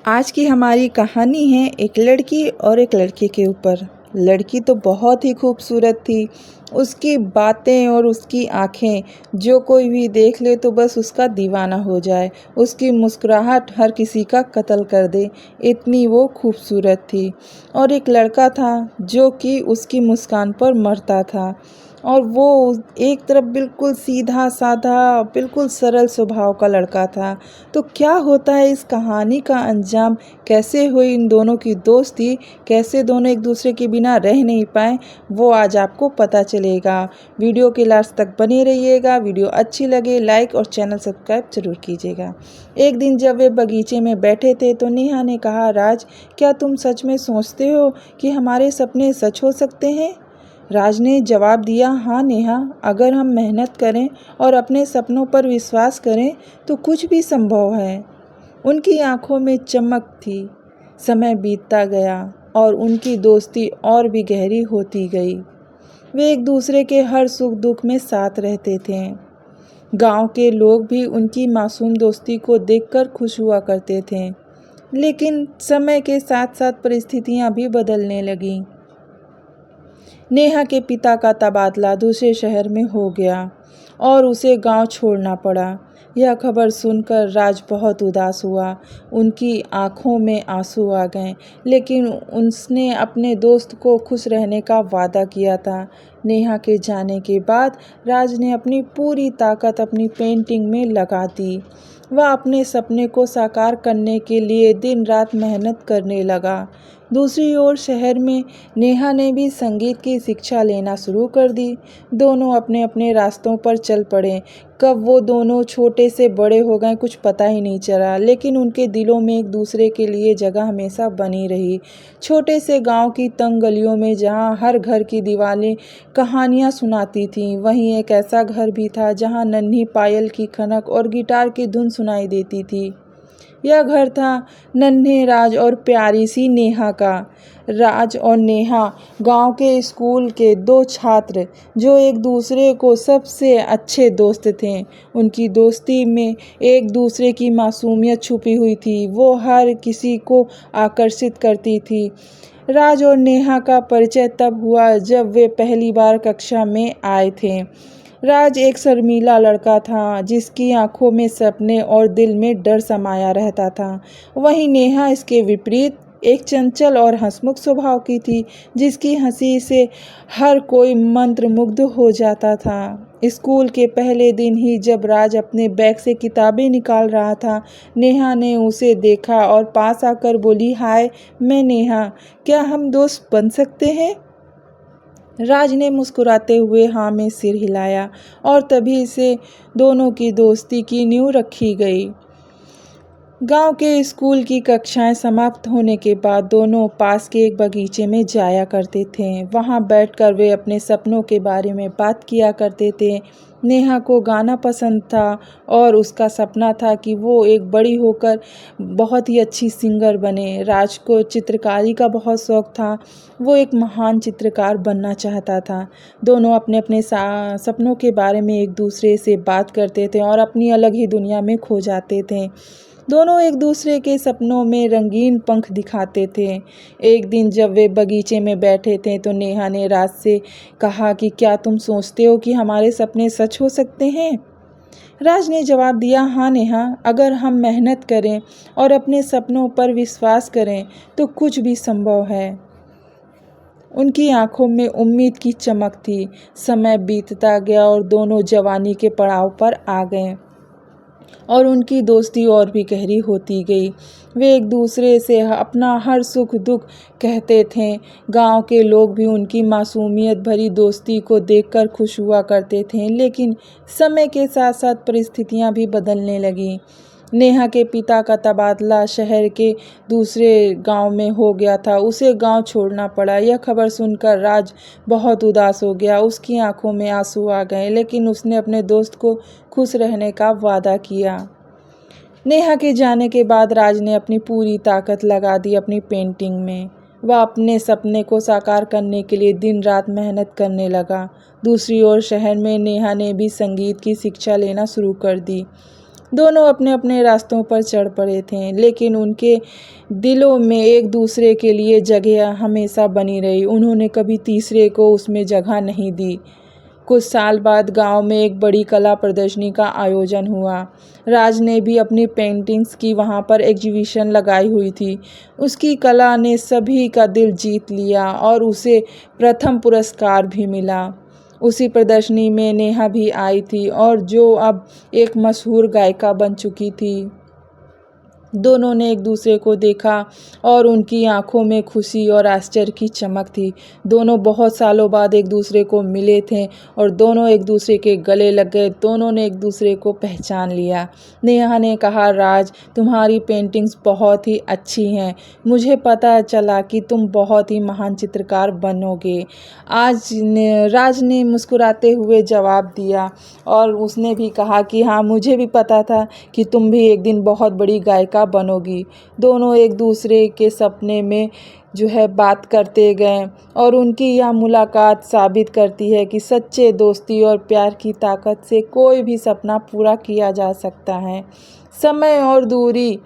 आज की हमारी कहानी है एक लड़की और एक लड़के के ऊपर। लड़की तो बहुत ही खूबसूरत थी। उसकी बातें और उसकी आँखें जो कोई भी देख ले तो बस उसका दीवाना हो जाए। उसकी मुस्कुराहट हर किसी का कत्ल कर दे, इतनी वो खूबसूरत थी। और एक लड़का था जो कि उसकी मुस्कान पर मरता था। और वो एक तरफ बिल्कुल सीधा साधा, बिल्कुल सरल स्वभाव का लड़का था। तो क्या होता है इस कहानी का अंजाम, कैसे हुई इन दोनों की दोस्ती, कैसे दोनों एक दूसरे के बिना रह नहीं पाए, वो आज आपको पता चलेगा। वीडियो के लास्ट तक बने रहिएगा। वीडियो अच्छी लगे लाइक और चैनल सब्सक्राइब जरूर कीजिएगा। एक दिन जब वे बगीचे में बैठे थे तो नेहा ने कहा, राज, क्या तुम सच में सोचते हो कि हमारे सपने सच हो सकते हैं? राज ने जवाब दिया, हाँ नेहा, अगर हम मेहनत करें और अपने सपनों पर विश्वास करें तो कुछ भी संभव है। उनकी आंखों में चमक थी। समय बीतता गया और उनकी दोस्ती और भी गहरी होती गई। वे एक दूसरे के हर सुख दुख में साथ रहते थे। गांव के लोग भी उनकी मासूम दोस्ती को देखकर खुश हुआ करते थे। लेकिन समय के साथ साथ परिस्थितियां भी बदलने लगीं। नेहा के पिता का तबादला दूसरे शहर में हो गया और उसे गांव छोड़ना पड़ा। यह खबर सुनकर राज बहुत उदास हुआ। उनकी आंखों में आंसू आ गए, लेकिन उसने अपने दोस्त को खुश रहने का वादा किया था। नेहा के जाने के बाद राज ने अपनी पूरी ताकत अपनी पेंटिंग में लगा दी। वह अपने सपने को साकार करने के लिए दिन रात मेहनत करने लगा। दूसरी ओर शहर में नेहा ने भी संगीत की शिक्षा लेना शुरू कर दी। दोनों अपने अपने रास्तों पर चल पड़े। कब वो दोनों छोटे से बड़े हो गए कुछ पता ही नहीं चला, लेकिन उनके दिलों में एक दूसरे के लिए जगह हमेशा बनी रही। छोटे से गांव की तंग गलियों में जहां हर घर की दीवारें कहानियां सुनाती थीं, वहीं एक ऐसा घर भी था जहां नन्ही पायल की खनक और गिटार की धुन सुनाई देती थी। यह घर था नन्हे राज और प्यारी सी नेहा का। राज और नेहा गांव के स्कूल के दो छात्र जो एक दूसरे को सबसे अच्छे दोस्त थे। उनकी दोस्ती में एक दूसरे की मासूमियत छुपी हुई थी। वो हर किसी को आकर्षित करती थी। राज और नेहा का परिचय तब हुआ जब वे पहली बार कक्षा में आए थे। राज एक शर्मीला लड़का था जिसकी आंखों में सपने और दिल में डर समाया रहता था। वहीं नेहा इसके विपरीत एक चंचल और हंसमुख स्वभाव की थी, जिसकी हंसी से हर कोई मंत्रमुग्ध हो जाता था। स्कूल के पहले दिन ही जब राज अपने बैग से किताबें निकाल रहा था, नेहा ने उसे देखा और पास आकर बोली, हाय, मैं नेहा, क्या हम दोस्त बन सकते हैं? राज ने मुस्कुराते हुए हाँ में सिर हिलाया और तभी से दोनों की दोस्ती की नींव रखी गई। गांव के स्कूल की कक्षाएं समाप्त होने के बाद दोनों पास के एक बगीचे में जाया करते थे। वहां बैठकर वे अपने सपनों के बारे में बात किया करते थे। नेहा को गाना पसंद था और उसका सपना था कि वो एक बड़ी होकर बहुत ही अच्छी सिंगर बने। राज को चित्रकारी का बहुत शौक था। वो एक महान चित्रकार बनना चाहता था। दोनों अपने अपने सपनों के बारे में एक दूसरे से बात करते थे और अपनी अलग ही दुनिया में खो जाते थे। दोनों एक दूसरे के सपनों में रंगीन पंख दिखाते थे। एक दिन जब वे बगीचे में बैठे थे तो नेहा ने राज से कहा कि क्या तुम सोचते हो कि हमारे सपने सच हो सकते हैं? राज ने जवाब दिया, हाँ नेहा, अगर हम मेहनत करें और अपने सपनों पर विश्वास करें तो कुछ भी संभव है। उनकी आंखों में उम्मीद की चमक थी। समय बीतता गया और दोनों जवानी के पड़ाव पर आ गए और उनकी दोस्ती और भी गहरी होती गई। वे एक दूसरे से अपना हर सुख दुख कहते थे। गांव के लोग भी उनकी मासूमियत भरी दोस्ती को देखकर खुश हुआ करते थे, लेकिन समय के साथ साथ परिस्थितियां भी बदलने लगीं। नेहा के पिता का तबादला शहर के दूसरे गांव में हो गया था। उसे गांव छोड़ना पड़ा। यह खबर सुनकर राज बहुत उदास हो गया। उसकी आंखों में आंसू आ गए, लेकिन उसने अपने दोस्त को खुश रहने का वादा किया। नेहा के जाने के बाद राज ने अपनी पूरी ताकत लगा दी अपनी पेंटिंग में। वह अपने सपने को साकार करने के लिए दिन रात मेहनत करने लगा। दूसरी ओर शहर में नेहा ने भी संगीत की शिक्षा लेना शुरू कर दी। दोनों अपने अपने रास्तों पर चढ़ पड़े थे, लेकिन उनके दिलों में एक दूसरे के लिए जगह हमेशा बनी रही। उन्होंने कभी तीसरे को उसमें जगह नहीं दी। कुछ साल बाद गांव में एक बड़ी कला प्रदर्शनी का आयोजन हुआ। राज ने भी अपनी पेंटिंग्स की वहां पर एग्जीबिशन लगाई हुई थी। उसकी कला ने सभी का दिल जीत लिया और उसे प्रथम पुरस्कार भी मिला। उसी प्रदर्शनी में नेहा भी आई थी और जो अब एक मशहूर गायिका बन चुकी थी। दोनों ने एक दूसरे को देखा और उनकी आंखों में खुशी और आश्चर्य की चमक थी। दोनों बहुत सालों बाद एक दूसरे को मिले थे और दोनों एक दूसरे के गले लग गए। दोनों ने एक दूसरे को पहचान लिया। नेहा ने कहा, राज, तुम्हारी पेंटिंग्स बहुत ही अच्छी हैं। मुझे पता चला कि तुम बहुत ही महान चित्रकार बनोगे। राज ने मुस्कुराते हुए जवाब दिया और उसने भी कहा कि हाँ, मुझे भी पता था कि तुम भी एक दिन बहुत बड़ी गायिका बनोगी। दोनों एक दूसरे के सपने में बात करते गए और उनकी यह मुलाकात साबित करती है कि सच्चे दोस्ती और प्यार की ताकत से कोई भी सपना पूरा किया जा सकता है। समय और दूरी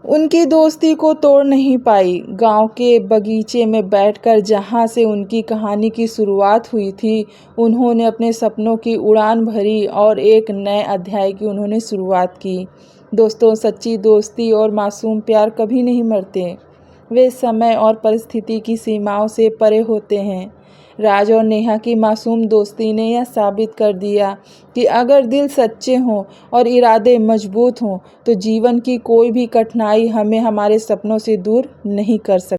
उनकी दोस्ती को तोड़ नहीं पाई। गांव के बगीचे में बैठकर जहां से उनकी कहानी की शुरुआत हुई थी, उन्होंने अपने सपनों की उड़ान भरी और एक नए अध्याय की उन्होंने शुरुआत की। दोस्तों, सच्ची दोस्ती और मासूम प्यार कभी नहीं मरते। वे समय और परिस्थिति की सीमाओं से परे होते हैं। राज और नेहा की मासूम दोस्ती ने यह साबित कर दिया कि अगर दिल सच्चे हों और इरादे मजबूत हों तो जीवन की कोई भी कठिनाई हमें हमारे सपनों से दूर नहीं कर सकती।